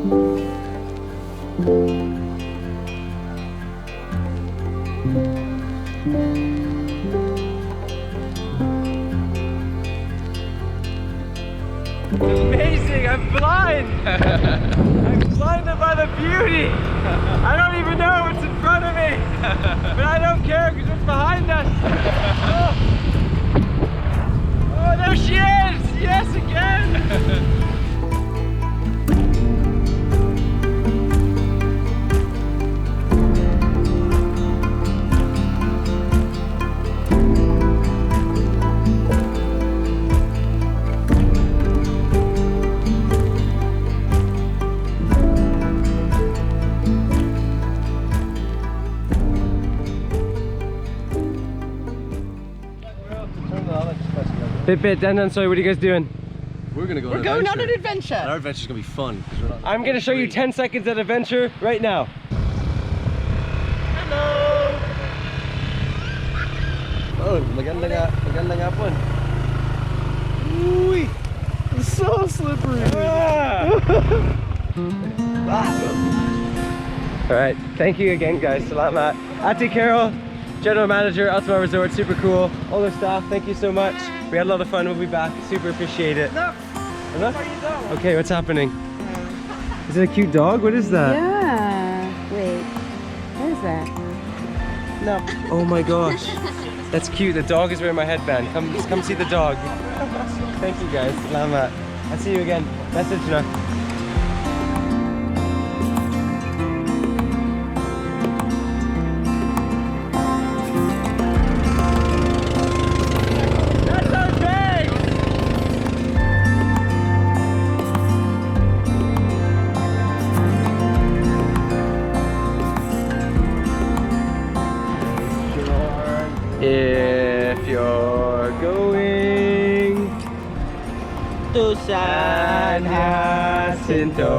Amazing, I'm blind! I'm blinded by the beauty! I don't even know what's in front of me! But I don't care because it's behind us! Oh, there she is! Yes, again! Bit, Dan, sorry, what are you guys doing? We're gonna go We're going on an adventure. And our adventure's gonna be fun. I'm gonna show you 10 seconds of adventure right now. Hello. Oh, maganda nga po. Uy, it's so slippery. All right, thank you again, guys. Salamat. Ate Carol, General Manager, Ultima Resort, super cool. All the staff, thank you so much. We had a lot of fun. We'll be back. Super appreciate it. Look. Look. Okay, what's happening? Is it a cute dog? What is that? Yeah. Wait. What is that? No. Oh my gosh. That's cute. The dog is wearing my headband. Come see the dog. Thank you, guys. Salamat. I'll see you again. Message na. If you're going to San Jacinto.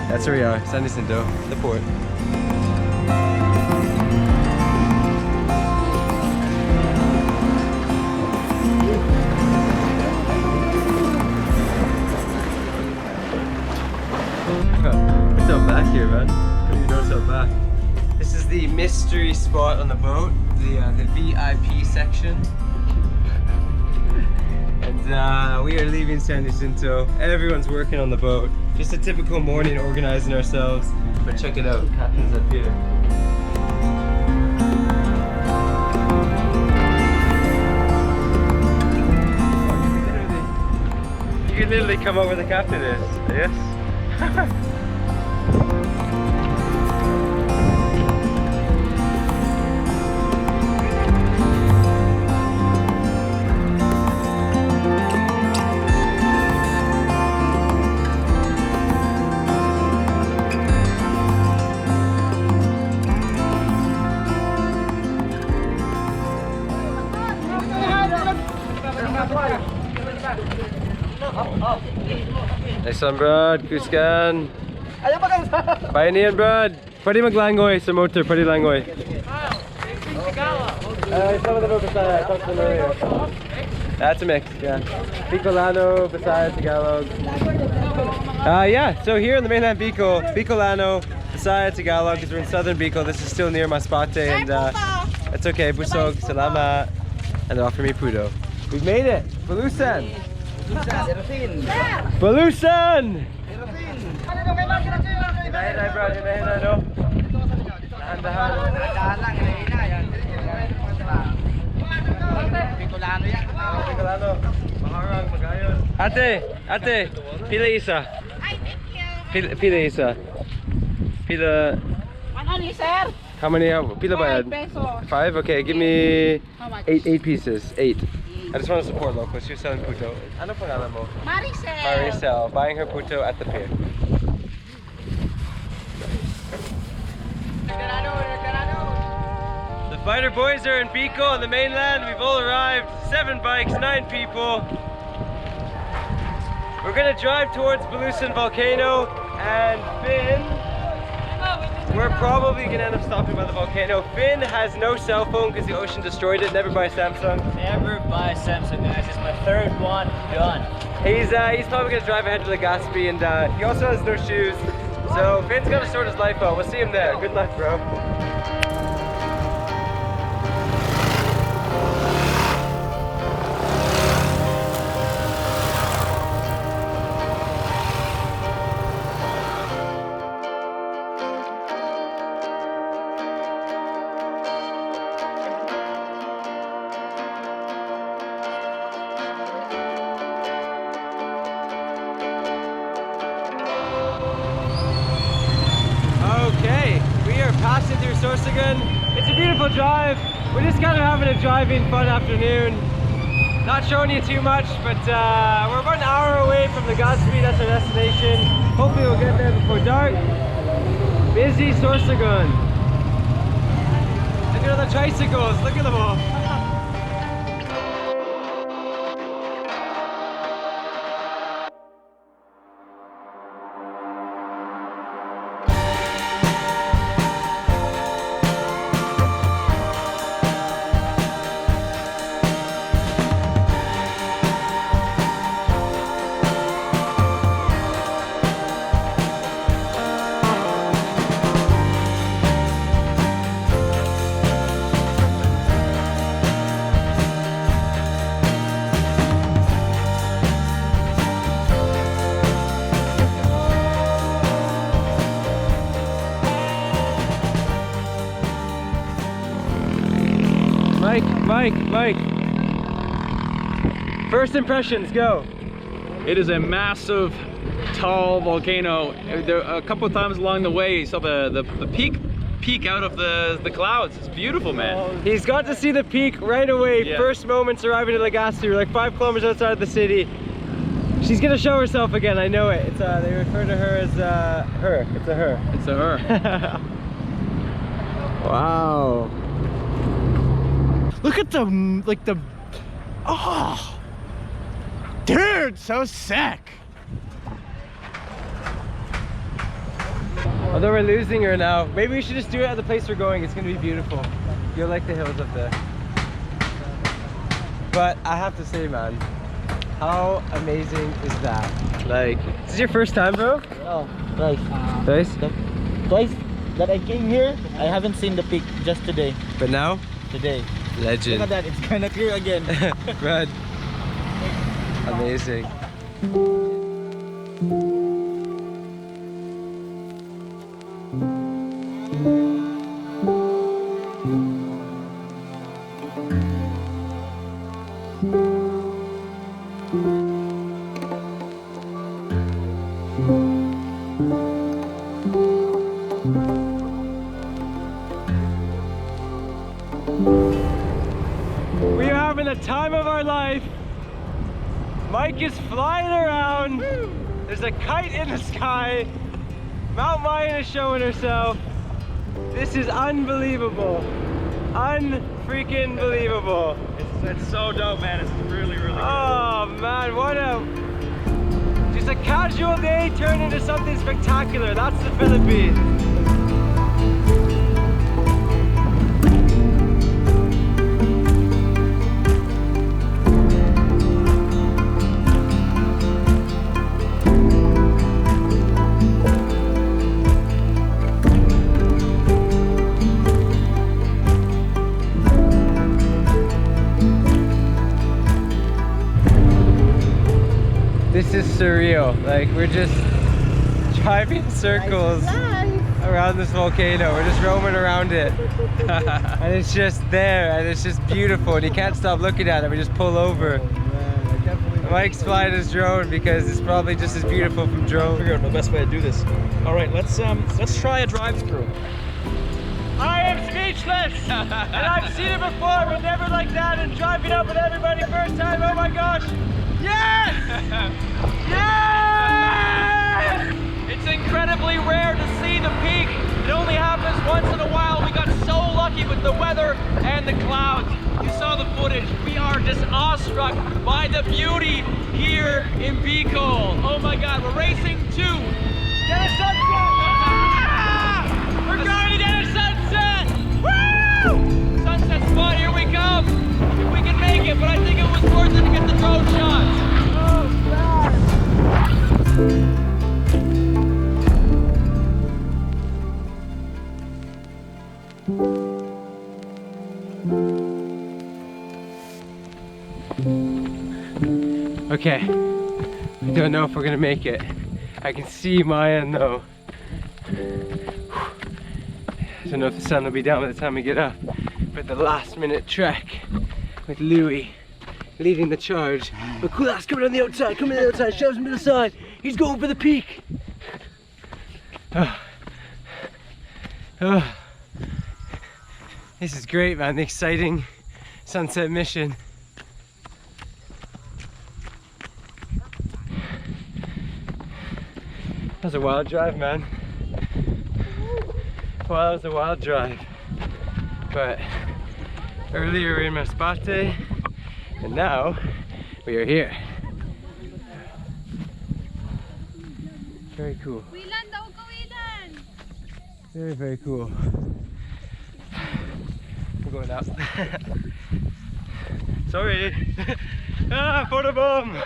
That's where we are, San Jacinto, the port. What's up back here, man? You know what's up back? This is the mystery spot on the boat, the VIP section. And we are leaving San Jacinto. Everyone's working on the boat. Just a typical morning organizing ourselves. But check it out, captain's up here. You can literally come up where the captain is. Yes? Nice one, Brad. Kuskan. Pioneer, Brad. Pwede maglangoy sa motor. Pwede langoy. Some of them are Bisaya. I talked to them earlier. That's a mix, yeah. Bicolano, Bisaya, Tagalog. Yeah, so here in the mainland Bicol, Bicolano, Bisaya, Tagalog, because we're in southern Bicol. This is still near Masbate, and it's okay. Busog, salamat, and they're offering me pudo. We've made it! Bulusan! Bulusan! Hinahinay, bro. Hinahinay, no? Dahan-dahan. Bicolano yan. Bicolano. Maharang, magayon. Ate, pila isa? Ay, thank you. Pila isa? Pila... Ano, sir? How many? Pila ba yan? 5 pesos. 5? Okay, give me How much? 8 pieces. 8. I just want to support locals. She was selling puto. Ano pangalan mo? Maricel. Maricel, buying her puto at the pier. The fighter boys are in Bicol on the mainland. We've all arrived. 7 bikes, 9 people. We're gonna drive towards Bulusan Volcano, and Finn, we're probably gonna end up stopping by the volcano. Finn has no cell phone because the ocean destroyed it. Never buy Samsung. Never buy Samsung, guys. It's my third one done. He's probably gonna drive ahead to Legazpi, and he also has no shoes. So Finn's gonna sort his life out. We'll see him there. Good luck, bro. Okay, we are passing through Sorsogon. It's a beautiful drive. We're just kind of having a driving fun afternoon. Not showing you too much, but we're about an hour away from Legazpi. That's our destination. Hopefully we'll get there before dark. Busy Sorsogon. Look at all the tricycles. Look at them all. Mike. First impressions, go. It is a massive, tall volcano. There, a couple of times along the way, you saw the peak out of the clouds. It's beautiful, man. He's got to see the peak right away. Yeah. First moments arriving at Legazpi. We're like 5 kilometers outside of the city. She's gonna show herself again. I know it. It's they refer to her as her. It's a her. It's a her. Wow. Look at the, oh, dude, so sick. Although we're losing her now, maybe we should just do it at the place we're going. It's gonna be beautiful. You'll like the hills up there. But I have to say, man, how amazing is that? Like, is this your first time, bro? Oh, twice. Twice? Twice that I came here, I haven't seen the peak just today. But now? Today. Legend. Look at that, it's kind of clear again. Brad. Amazing. We are having the time of our life. Mike is flying around. There's a kite in the sky. Mount Mayon is showing herself. This is unbelievable. Unfreaking believable. It's so dope, man. It's really, really good. Oh man, what a... Just a casual day turned into something spectacular. That's the Philippines. This is surreal. Like, we're just driving circles around this volcano. We're just roaming around it. And it's just there, and it's just beautiful, and you can't stop looking at it. We just pull over. Mike's flying his drone because it's probably just as beautiful from drone. Figure out the best way to do this. All right, let's try a drive-through. I am speechless! And I've seen it before, but never like that, and driving up with everybody first time, oh my gosh! Yes! Yes! It's incredibly rare to see the peak. It only happens once in a while. We got so lucky with the weather and the clouds. You saw the footage. We are just awestruck by the beauty here in Bicol. Oh my God, we're racing to get a sunset. Ah! We're going to get a sunset. Woo! Sunset spot, here we come. If we can make it, but I think it was worth it to get the drone shots. Oh, God. Okay, I don't know if we're gonna make it. I can see Mayan though. I don't know if the sun will be down by the time we get up, but the last minute trek with Louis leading the charge. But Kulas coming on the outside, coming on the outside, shoves him to the side. He's going for the peak. Oh. Oh. This is great, man. The exciting sunset mission. That was a wild drive, man. Well, that was a wild drive. But earlier we were in Masbate, and now we are here. Very cool. Very, very cool. We're going up. Sorry. Ah, photobomb!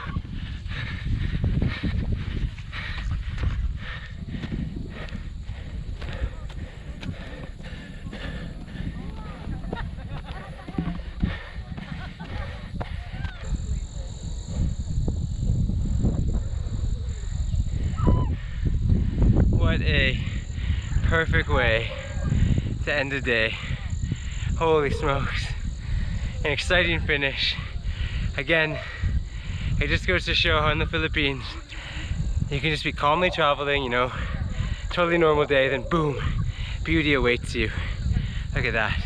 What a perfect way to end the day. Holy smokes. An exciting finish. Again, it just goes to show how in the Philippines, you can just be calmly traveling, you know, totally normal day, then boom, beauty awaits you. Look at that.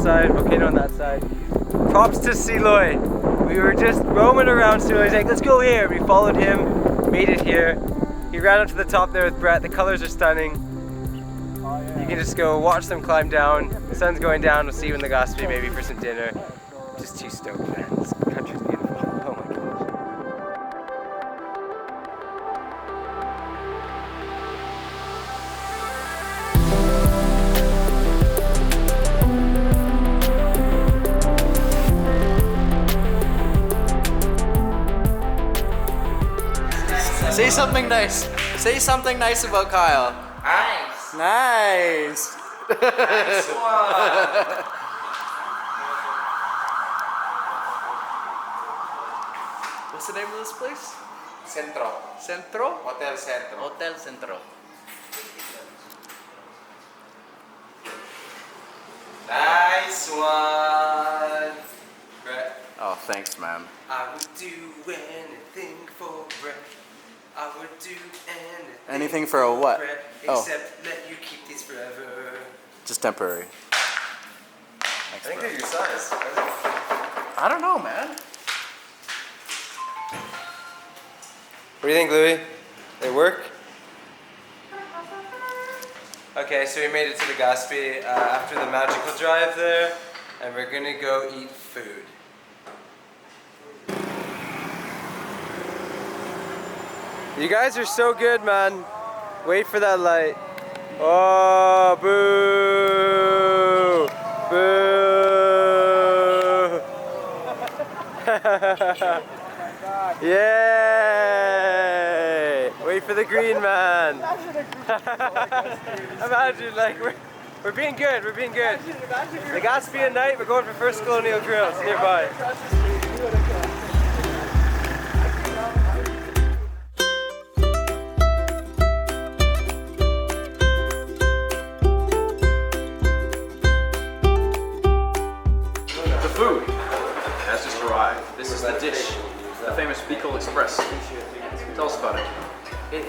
Volcano on that side. Props to Siloy. We were just roaming around Siloy. He's like, let's go here. We followed him, made it here. He ran up to the top there with Brett. The colors are stunning. You can just go watch them climb down. The sun's going down. We'll see you in Legazpi maybe for some dinner. Just too stoked, man. This country's beautiful. Oh my gosh. Say something nice. Say something nice about Kyle. Nice. Nice. Nice one. What's the name of this place? Centro. Centro? Hotel Centro. Hotel Centro. Nice one. Brett. Oh, thanks, man. I would do anything for Brett. I would do Anything for a what? Brett, Oh. except let you keep these forever. Just temporary. I think they're your size. I don't know, man. What do you think, Louis? They work? Okay, so we made it to Legazpi after the magical drive there, and we're gonna go eat food. You guys are so good, man. Wait for that light. Oh, boo! Boo! Yay! Wait for the green man. Imagine, like, we're being good, we're being good. Legazpi at night, we're going for First Colonial Grills nearby.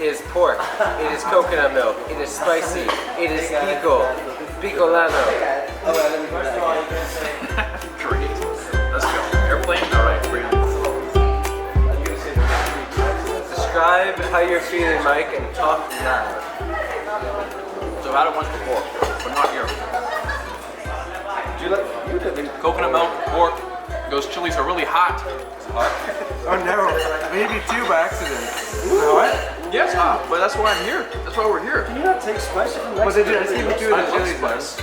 is pork. It is coconut milk. It is spicy. It is pico. Bicolano. Great. Let's go. Airplane? Alright, we're in. Describe how you're feeling, Mike, and talk now. So I've had it once before, but not here. Do you like? You did. Coconut milk, pork. Those chilies are really hot. Oh no, maybe two by accident. What? Yes, hot, but that's why I'm here. That's why we're here. Can you not take spicy from Well, they did. Let's give you two of I the love chilies, man. spice.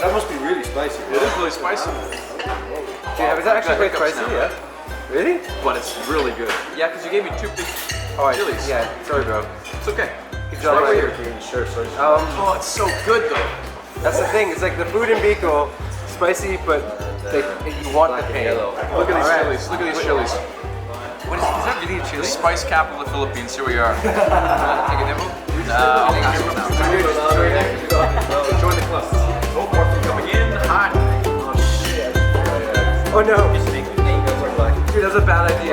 That must be really spicy. It is really spicy. Yeah, is that actually quite hiccups spicy? now. Yeah. Really? But it's really good. Yeah, because you gave me two big chilies. Yeah. Sorry, bro. It's okay. It's why we're here. Sure, sorry. Oh, it's so good though. That's the thing. It's like the food in Bicol, spicy, but like, you want the pain. Look at these chilies. Look at these chilies. What is that really a The chili? spice capital of the Philippines. Here we are. Take a nibble? I'll pass it now. Join the club. Oh, pork coming in hot. Oh no. Dude, that's a bad idea.